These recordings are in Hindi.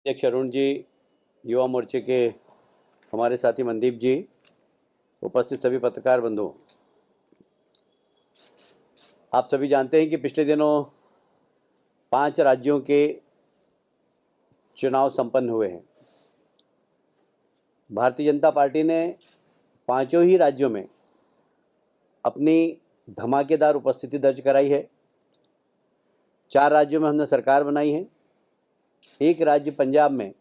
अध्यक्ष अरुण जी, युवा मोर्चे के हमारे साथी मनदीप जी, उपस्थित सभी पत्रकार बंधुओं, आप सभी जानते हैं कि पिछले दिनों 5 राज्यों के चुनाव संपन्न हुए हैं। भारतीय जनता पार्टी ने पांचों ही राज्यों में अपनी धमाकेदार उपस्थिति दर्ज कराई है। 4 राज्यों में हमने सरकार बनाई है। एक राज्य पंजाब में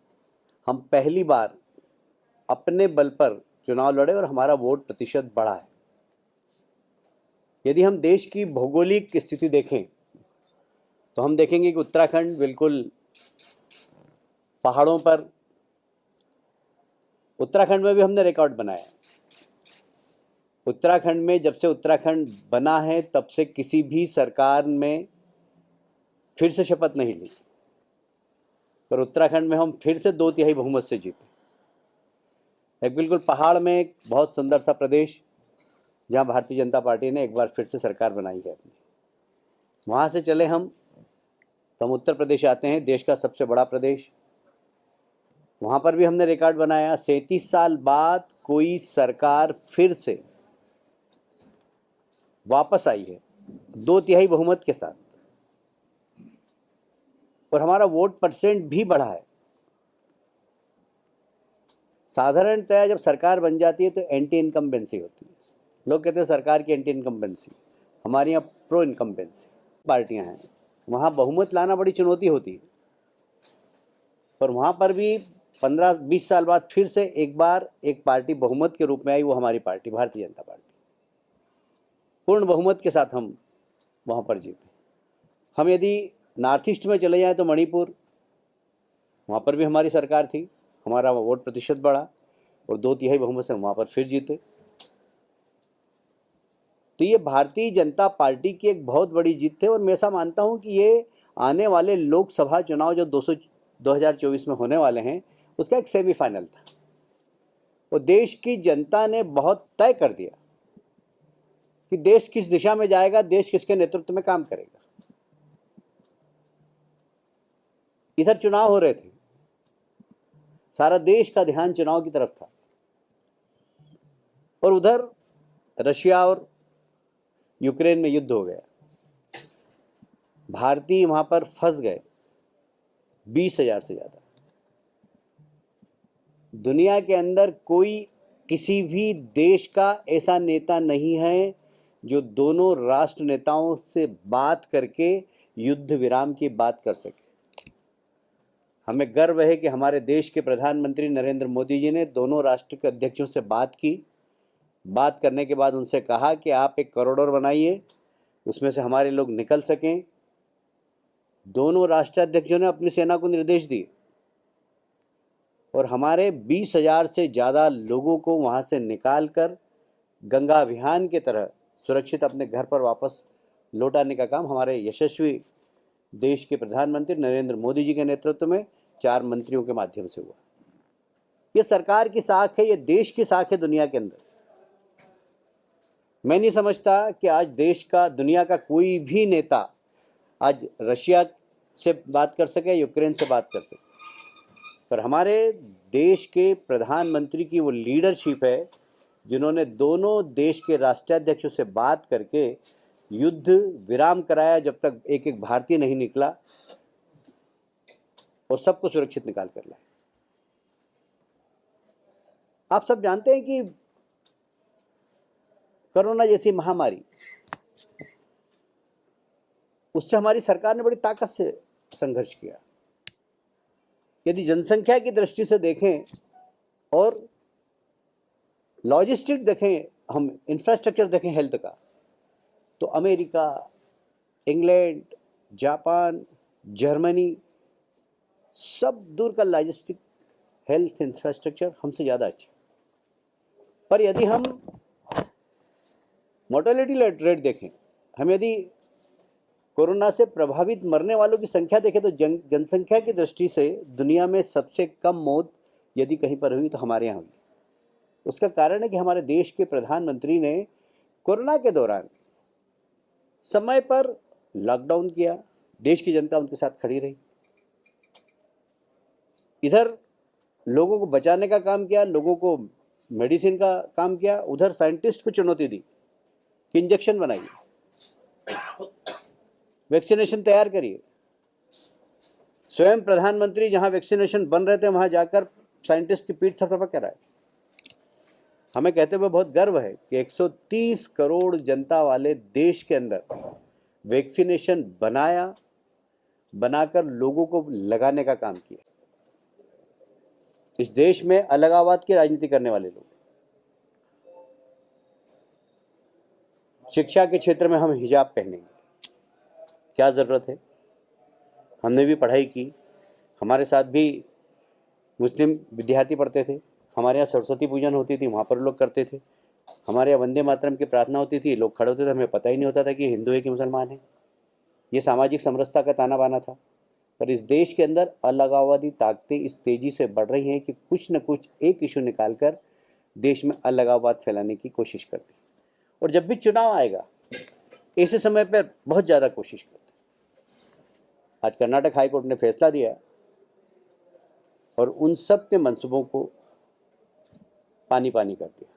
हम पहली बार अपने बल पर चुनाव लड़े और हमारा वोट प्रतिशत बढ़ा है। यदि हम देश की भौगोलिक स्थिति देखें तो हम देखेंगे कि उत्तराखंड बिल्कुल पहाड़ों पर, उत्तराखंड में भी हमने रिकॉर्ड बनाया। उत्तराखंड में जब से उत्तराखंड बना है तब से किसी भी सरकार में फिर से शपथ नहीं ली, पर उत्तराखंड में हम फिर से 2/3 बहुमत से जीते। एक बिल्कुल पहाड़ में एक बहुत सुंदर सा प्रदेश जहां भारतीय जनता पार्टी ने एक बार फिर से सरकार बनाई है अपनी। वहां से चले हम तो हम उत्तर प्रदेश आते हैं, देश का सबसे बड़ा प्रदेश। वहां पर भी हमने रिकॉर्ड बनाया। 37 साल बाद कोई सरकार फिर से वापस आई है 2/3 बहुमत के साथ, और हमारा वोट परसेंट भी बढ़ा है। साधारणतः जब सरकार बन जाती है तो एंटी इनकम्बेंसी होती है। लोग कहते हैं सरकार की एंटी इनकम्बेंसी, हमारे यहाँ प्रो इनकम्बेंसी पार्टियां हैं। वहाँ बहुमत लाना बड़ी चुनौती होती है, पर वहाँ पर भी 15-20 साल बाद फिर से एक बार एक पार्टी बहुमत के रूप में आई, वो हमारी पार्टी भारतीय जनता पार्टी। पूर्ण बहुमत के साथ हम वहाँ पर जीते। हम यदि नॉर्थ ईस्ट में चले जाएं तो मणिपुर, वहाँ पर भी हमारी सरकार थी, हमारा वोट प्रतिशत बढ़ा और 2/3 बहुमत से हम वहाँ पर फिर जीते। तो ये भारतीय जनता पार्टी की एक बहुत बड़ी जीत है, और मैं ऐसा मानता हूं कि ये आने वाले लोकसभा चुनाव जो 2024 में होने वाले हैं उसका एक सेमीफाइनल था। और देश की जनता ने बहुत तय कर दिया कि देश किस दिशा में जाएगा, देश किसके नेतृत्व में काम करेगा। इधर चुनाव हो रहे थे, सारा देश का ध्यान चुनाव की तरफ था, और उधर रशिया और यूक्रेन में युद्ध हो गया। भारतीय वहां पर फंस गए 20,000 से ज्यादा। दुनिया के अंदर कोई किसी भी देश का ऐसा नेता नहीं है जो दोनों राष्ट्र नेताओं से बात करके युद्ध विराम की बात कर सके। हमें गर्व है कि हमारे देश के प्रधानमंत्री नरेंद्र मोदी जी ने दोनों राष्ट्र के अध्यक्षों से बात की। बात करने के बाद उनसे कहा कि आप एक कॉरिडोर बनाइए, उसमें से हमारे लोग निकल सकें। दोनों राष्ट्राध्यक्षों ने अपनी सेना को निर्देश दिए और हमारे 20,000 से ज़्यादा लोगों को वहाँ से निकालकर गंगा अभियान की तरह सुरक्षित अपने घर पर वापस लौटाने का काम हमारे यशस्वी देश के प्रधानमंत्री नरेंद्र मोदी जी के नेतृत्व में 4 मंत्रियों के माध्यम से हुआ। ये सरकार की साख है, ये देश की साख है दुनिया के अंदर। मैं नहीं समझता कि आज देश का, दुनिया का कोई भी नेता आज रशिया से बात कर सके, यूक्रेन से बात कर सके, पर हमारे देश के प्रधानमंत्री की वो लीडरशिप है जिन्होंने दोनों देश के राष्ट्राध्यक्षों से बात करके युद्ध विराम कराया जब तक एक एक भारतीय नहीं निकला, और सबको सुरक्षित निकाल कर लाया। आप सब जानते हैं कि कोरोना जैसी महामारी, उससे हमारी सरकार ने बड़ी ताकत से संघर्ष किया। यदि जनसंख्या की दृष्टि से देखें और लॉजिस्टिक देखें, हम इंफ्रास्ट्रक्चर देखें हेल्थ का, तो अमेरिका, इंग्लैंड, जापान, जर्मनी, सब दूर का लॉजिस्टिक हेल्थ इंफ्रास्ट्रक्चर हमसे ज़्यादा अच्छा। पर यदि हम मोर्टेलिटी रेट देखें, हम यदि कोरोना से प्रभावित मरने वालों की संख्या देखें तो जनसंख्या की दृष्टि से दुनिया में सबसे कम मौत यदि कहीं पर हुई तो हमारे यहाँ हुई। उसका कारण है कि हमारे देश के प्रधानमंत्री ने कोरोना के दौरान समय पर लॉकडाउन किया, देश की जनता उनके साथ खड़ी रही। इधर लोगों को बचाने का काम किया, लोगों को मेडिसिन का काम किया, उधर साइंटिस्ट को चुनौती दी कि इंजेक्शन बनाइए, वैक्सीनेशन तैयार करिए। स्वयं प्रधानमंत्री जहां वैक्सीनेशन बन रहे थे वहां जाकर साइंटिस्ट की पीठ थपथपा कर आए। हमें कहते हुए बहुत गर्व है कि 130 करोड़ जनता वाले देश के अंदर वैक्सीनेशन बनाकर लोगों को लगाने का काम किया। इस देश में अलगाववाद की राजनीति करने वाले लोग, शिक्षा के क्षेत्र में हम हिजाब पहनेंगे, क्या ज़रूरत है? हमने भी पढ़ाई की, हमारे साथ भी मुस्लिम विद्यार्थी पढ़ते थे, हमारे यहाँ सरस्वती पूजन होती थी, वहाँ पर लोग करते थे, हमारे यहाँ वंदे मातरम की प्रार्थना होती थी, लोग खड़े होते थे, हमें पता ही नहीं होता था कि हिंदू है कि मुसलमान है। ये सामाजिक समरसता का ताना बाना था। पर इस देश के अंदर अलगाववादी ताकतें इस तेज़ी से बढ़ रही हैं कि कुछ न कुछ एक इशू निकालकर देश में अलगाववाद फैलाने की कोशिश करती। और जब भी चुनाव आएगा ऐसे समय पर बहुत ज़्यादा कोशिश करते। आज कर्नाटक हाईकोर्ट ने फैसला दिया और उन सब के मंसूबों को पानी पानी कर दिया।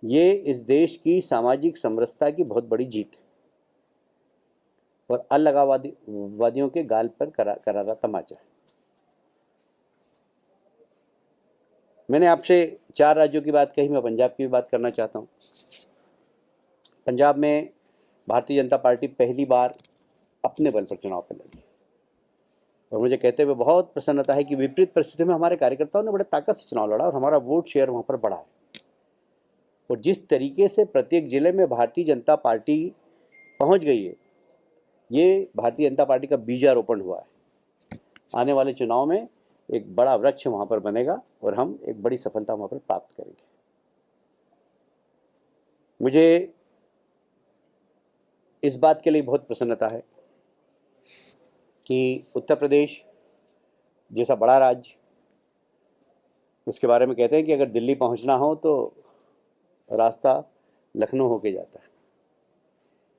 ये इस देश की सामाजिक समरसता की बहुत बड़ी जीत है और अलगाववादियों के गाल पर करारा तमाचा है। मैंने आपसे 4 राज्यों की बात कही, मैं पंजाब की भी बात करना चाहता हूँ। पंजाब में भारतीय जनता पार्टी पहली बार अपने बल पर चुनाव पर लड़ी और मुझे कहते हुए बहुत प्रसन्नता है कि विपरीत परिस्थितियों में हमारे कार्यकर्ताओं ने बड़े ताकत से चुनाव लड़ा और हमारा वोट शेयर वहाँ पर बढ़ा है। और जिस तरीके से प्रत्येक जिले में भारतीय जनता पार्टी पहुँच गई है, ये भारतीय जनता पार्टी का बीजारोपण हुआ है। आने वाले चुनाव में एक बड़ा वृक्ष वहाँ पर बनेगा और हम एक बड़ी सफलता वहाँ पर प्राप्त करेंगे। मुझे इस बात के लिए बहुत प्रसन्नता है कि उत्तर प्रदेश जैसा बड़ा राज्य, उसके बारे में कहते हैं कि अगर दिल्ली पहुंचना हो तो रास्ता लखनऊ होके जाता है।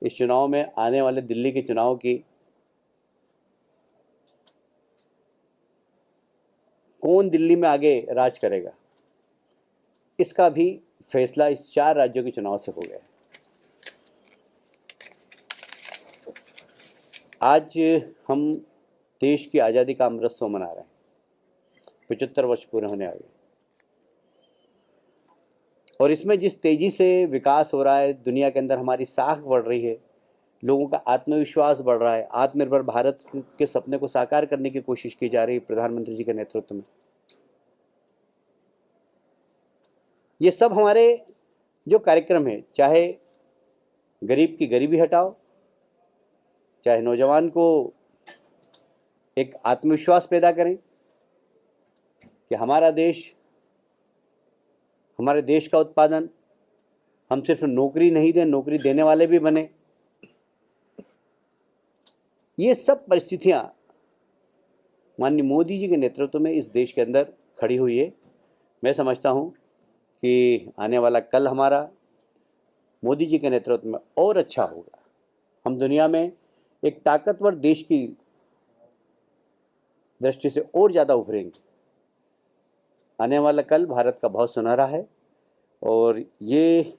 इस चुनाव में आने वाले दिल्ली के चुनाव की कौन दिल्ली में आगे राज करेगा, इसका भी फैसला इस 4 राज्यों के चुनाव से हो गया है। आज हम देश की आज़ादी का अमृत महोत्सव मना रहे हैं, 75 वर्ष पूरे होने आ गए और इसमें जिस तेज़ी से विकास हो रहा है, दुनिया के अंदर हमारी साख बढ़ रही है, लोगों का आत्मविश्वास बढ़ रहा है, आत्मनिर्भर भारत के सपने को साकार करने की कोशिश की जा रही है प्रधानमंत्री जी के नेतृत्व में। ये सब हमारे जो कार्यक्रम है, चाहे गरीब की गरीबी हटाओ, चाहे नौजवान को एक आत्मविश्वास पैदा करें कि हमारे देश का उत्पादन हम सिर्फ नौकरी नहीं दें, नौकरी देने वाले भी बने। ये सब परिस्थितियां माननीय मोदी जी के नेतृत्व में इस देश के अंदर खड़ी हुई है। मैं समझता हूं कि आने वाला कल हमारा मोदी जी के नेतृत्व में और अच्छा होगा। हम दुनिया में एक ताकतवर देश की दृष्टि से और ज़्यादा उभरेंगे। आने वाला कल भारत का बहुत सुनहरा है और ये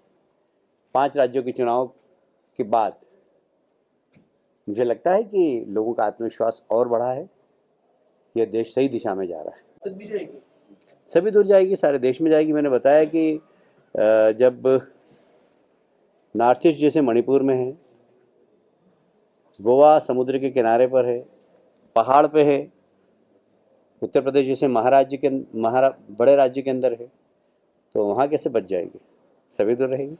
5 राज्यों के चुनाव के बाद मुझे लगता है कि लोगों का आत्मविश्वास और बढ़ा है। यह देश सही दिशा में जा रहा है। सभी दूर जाएगी, सारे देश में जाएगी। मैंने बताया कि जब नॉर्थ ईस्ट जैसे मणिपुर में है, गोवा समुद्र के किनारे पर है, पहाड़ पे है, उत्तर प्रदेश जैसे बड़े राज्य के अंदर है, तो वहाँ कैसे बच जाएगी? सभी दूर रहेगी।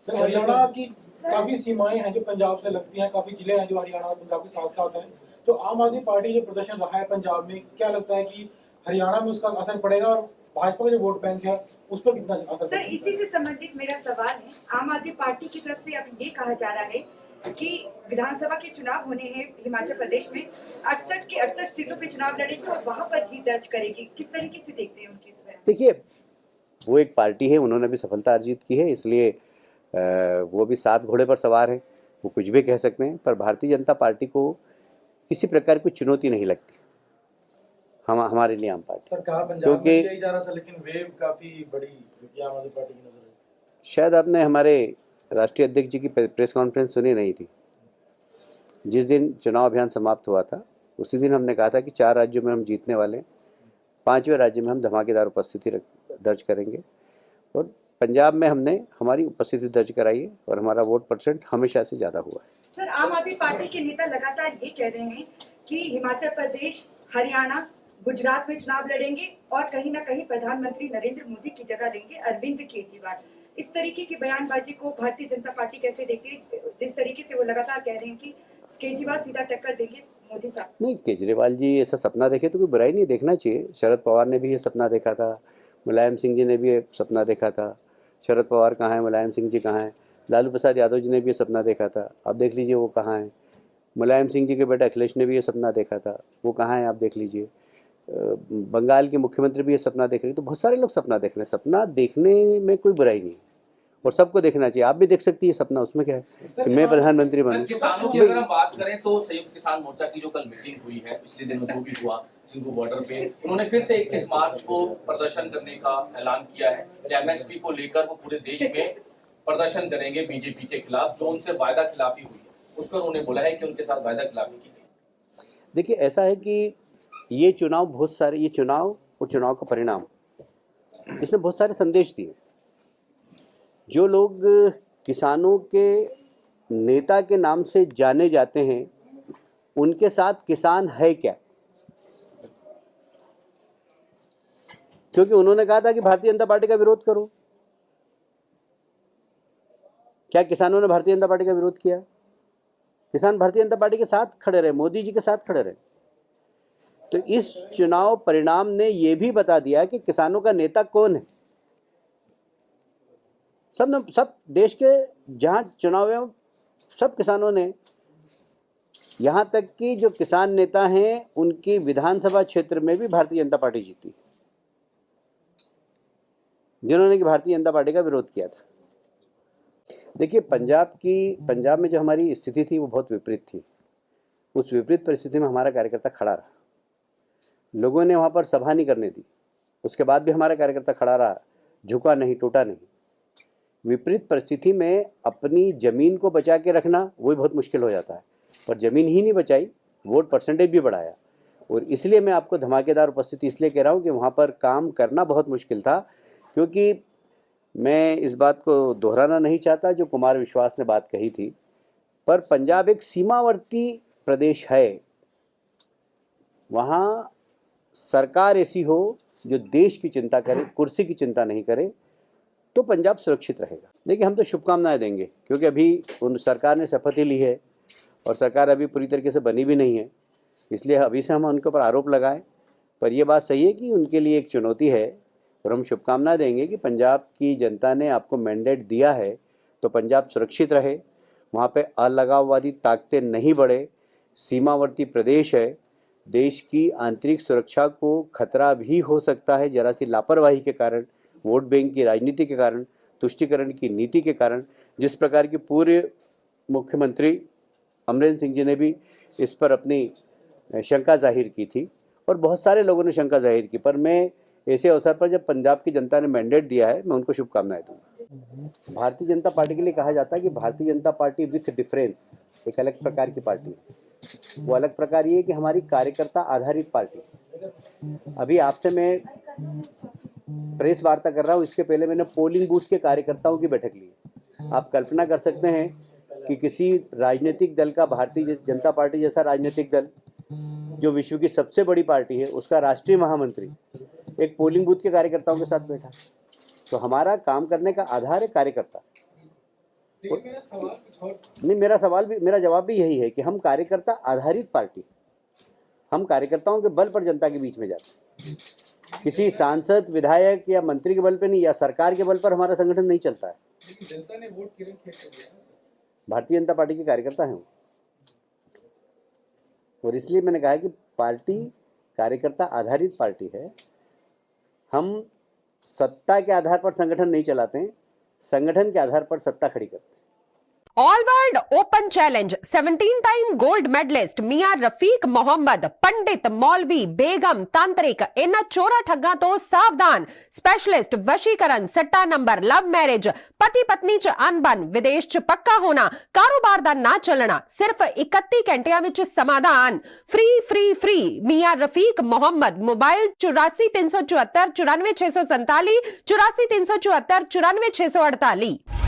सर, हरियाणा की काफी सीमाएं हैं जो पंजाब से लगती हैं, काफी जिले हैं जो हरियाणा और पंजाब के साथ साथ हैं। तो आम आदमी पार्टी जो प्रदर्शन रहा है पंजाब में, क्या लगता है कि हरियाणा में उसका असर पड़ेगा और भाजपा का जो वोट बैंक है उस पर कितना असर पड़ेगा? सर, इसी से संबंधित मेरा सवाल है। आम आदमी पार्टी की तरफ से अब ये कहा जा रहा है कि विधानसभा के चुनाव होने हैं हिमाचल प्रदेश में, 68 के 68 सीटों पे चुनाव लड़ेगी और वहां पर जीत दर्ज करेगी। किस तरीके से देखते हैं उनकी इसमें? देखिए, वो एक पार्टी है, उन्होंने भी सफलता अर्जित की है, इसलिए वो भी 7 घोड़े पर सवार हैं, वो कुछ भी कह सकते हैं। पर भारतीय जनता पार्टी को किसी प्रकार की चुनौती नहीं लगती। हमारे लिए आम पार्टी। सर कहा पंजाब में क्योंकि भी यही जा रहा था, लेकिन वेव काफी बड़ी आम आदमी पार्टी की नजर है। शायद आपने हमारे राष्ट्रीय अध्यक्ष जी की प्रेस कॉन्फ्रेंस सुनी नहीं थी। जिस दिन चुनाव अभियान समाप्त हुआ था उसी दिन हमने कहा था कि 4 राज्यों में हम जीतने वाले हैं, 5वें राज्य में हम धमाकेदार उपस्थिति दर्ज करेंगे, और पंजाब में हमने हमारी उपस्थिति दर्ज कराई है और हमारा वोट परसेंट हमेशा से ज़्यादा हुआ है। सर, आम आदमी पार्टी के नेता लगातार ये कह रहे हैं कि हिमाचल प्रदेश, हरियाणा, गुजरात में चुनाव लड़ेंगे और कहीं ना कहीं प्रधानमंत्री नरेंद्र मोदी की जगह लेंगे अरविंद केजरीवाल। इस तरीके की बयानबाजी को भारतीय जनता पार्टी कैसे देखती है, जिस तरीके से वो लगातार कह रहे हैं कि केजरीवाल सीधा टक्कर देंगे मोदी साहब? नहीं, केजरीवाल जी ऐसा सपना देखे तो कोई बुराई नहीं, देखना चाहिए। शरद पवार ने भी ये सपना देखा था, मुलायम सिंह जी ने भी ये सपना देखा था। शरद पवार कहाँ हैं, मुलायम सिंह जी कहाँ हैं? लालू प्रसाद यादव जी ने भी ये सपना देखा था, आप देख लीजिए वो कहाँ हैं। मुलायम सिंह जी के बेटा अखिलेश ने भी ये सपना देखा था, वो कहाँ हैं आप देख लीजिए। बंगाल के मुख्यमंत्री भी ये सपना देख रहे हैं। तो बहुत सारे लोग सपना देख रहे हैं, सपना देखने में कोई बुराई नहीं और सबको देखना चाहिए। आप भी देख सकती है सपना, उसमें क्या है कि मैं प्रधानमंत्री सर, बनूं। किसानों की अगर हम बात करें तो संयुक्त किसान मोर्चा की जो कल मीटिंग हुई है, पिछले दिनों जो भी हुआ सिंघू बॉर्डर पे, उन्होंने फिर से 21 मार्च को प्रदर्शन करने का ऐलान किया है। एमएसपी को लेकर वो पूरे देश में प्रदर्शन करेंगे बीजेपी के खिलाफ। जो उनसे वायदा खिलाफी हुई है उस पर उन्होंने बोला है कि उनके साथ वायदा खिलाफी की गई। देखिए, ऐसा है कि ये चुनाव बहुत सारे, ये चुनाव और चुनाव का परिणाम, इसने बहुत सारे संदेश दिए। जो लोग किसानों के नेता के नाम से जाने जाते हैं, उनके साथ किसान है क्या? क्योंकि उन्होंने कहा था कि भारतीय जनता पार्टी का विरोध करो। क्या किसानों ने भारतीय जनता पार्टी का विरोध किया? किसान भारतीय जनता पार्टी के साथ खड़े रहे, मोदी जी के साथ खड़े रहे। तो इस चुनाव परिणाम ने यह भी बता दिया कि किसानों का नेता कौन है। सब देश के जहां चुनाव है, सब किसानों ने, यहां तक कि जो किसान नेता हैं उनकी विधानसभा क्षेत्र में भी भारतीय जनता पार्टी जीती, जिन्होंने कि भारतीय जनता पार्टी का विरोध किया था। देखिए, पंजाब में जो हमारी स्थिति थी वो बहुत विपरीत थी। उस विपरीत परिस्थिति में हमारा कार्यकर्ता खड़ा रहा। लोगों ने वहाँ पर सभा नहीं करने दी, उसके बाद भी हमारा कार्यकर्ता खड़ा रहा, झुका नहीं, टूटा नहीं। विपरीत परिस्थिति में अपनी ज़मीन को बचा के रखना वही बहुत मुश्किल हो जाता है, पर ज़मीन ही नहीं बचाई, वोट परसेंटेज भी बढ़ाया। और इसलिए मैं आपको धमाकेदार उपस्थिति इसलिए कह रहा हूँ कि वहाँ पर काम करना बहुत मुश्किल था। क्योंकि मैं इस बात को दोहराना नहीं चाहता जो कुमार विश्वास ने बात कही थी, पर पंजाब एक सीमावर्ती प्रदेश है। वहाँ सरकार ऐसी हो जो देश की चिंता करे, कुर्सी की चिंता नहीं करे, तो पंजाब सुरक्षित रहेगा। देखिए, हम तो शुभकामनाएं देंगे, क्योंकि अभी उन सरकार ने शपथ ही ली है और सरकार अभी पूरी तरीके से बनी भी नहीं है, इसलिए अभी से हम उनके ऊपर आरोप लगाएं। पर यह बात सही है कि उनके लिए एक चुनौती है और हम शुभकामनाएं देंगे कि पंजाब की जनता ने आपको मैंडेट दिया है तो पंजाब सुरक्षित रहे, वहाँ पे अलगाववादी ताकतें नहीं बढ़े। सीमावर्ती प्रदेश है, देश की आंतरिक सुरक्षा को खतरा भी हो सकता है जरा सी लापरवाही के कारण, वोट बैंक की राजनीति के कारण, तुष्टीकरण की नीति के कारण। जिस प्रकार की पूर्व मुख्यमंत्री अमरिंदर सिंह जी ने भी इस पर अपनी शंका जाहिर की थी और बहुत सारे लोगों ने शंका जाहिर की, पर मैं ऐसे अवसर पर जब पंजाब की जनता ने मैंडेट दिया है, मैं उनको शुभकामनाएं दूंगा। भारतीय जनता पार्टी के लिए कहा जाता है कि Bharatiya Janata party with difference, एक अलग प्रकार की पार्टी है। वो अलग प्रकार ये है कि हमारी कार्यकर्ता आधारित पार्टी। अभी आपसे मैं प्रेस वार्ता कर रहा हूँ, इसके पहले मैंने पोलिंग बूथ के कार्यकर्ताओं की बैठक ली। आप कल्पना कर सकते हैं कि किसी राजनीतिक दल का, भारतीय जनता पार्टी जैसा राजनीतिक दल जो विश्व की सबसे बड़ी पार्टी है, उसका राष्ट्रीय महामंत्री एक पोलिंग बूथ के कार्यकर्ताओं के साथ बैठा। तो हमारा काम करने का आधार है कार्यकर्ता। मेरा सवाल कुछ और नहीं, मेरा जवाब भी यही है कि हम कार्यकर्ता आधारित पार्टी, हम कार्यकर्ताओं के बल पर जनता के बीच में जाते हैं। किसी सांसद, विधायक या मंत्री के बल पर नहीं, या सरकार के बल पर हमारा संगठन नहीं चलता है। लेकिन जनता ने वोट किरण खेत कर दिया। भारतीय जनता पार्टी के कार्यकर्ता हैं और इसलिए मैंने कहा कि पार्टी कार्यकर्ता आधारित पार्टी है। हम सत्ता के आधार पर संगठन नहीं चलाते हैं, संगठन के आधार पर सत्ता खड़ी करते हैं। All world open challenge 17 time gold medalist मियां रफीक मोहम्मद पंडित मौलवी बेगम तांत्रिक इन्हां चोरा ठग्गां तो सावधान स्पेशलिस्ट वशीकरण सट्टा नंबर लव मैरिज पति पत्नी च अनबन विदेश च पक्का होना कारोबार दा ना चलना सिर्फ 31 घंटियां विच समाधान फ्री फ्री फ्री मियां रफीक मोहम्मद मोबाइल 84 374 94 647 84 374 94 648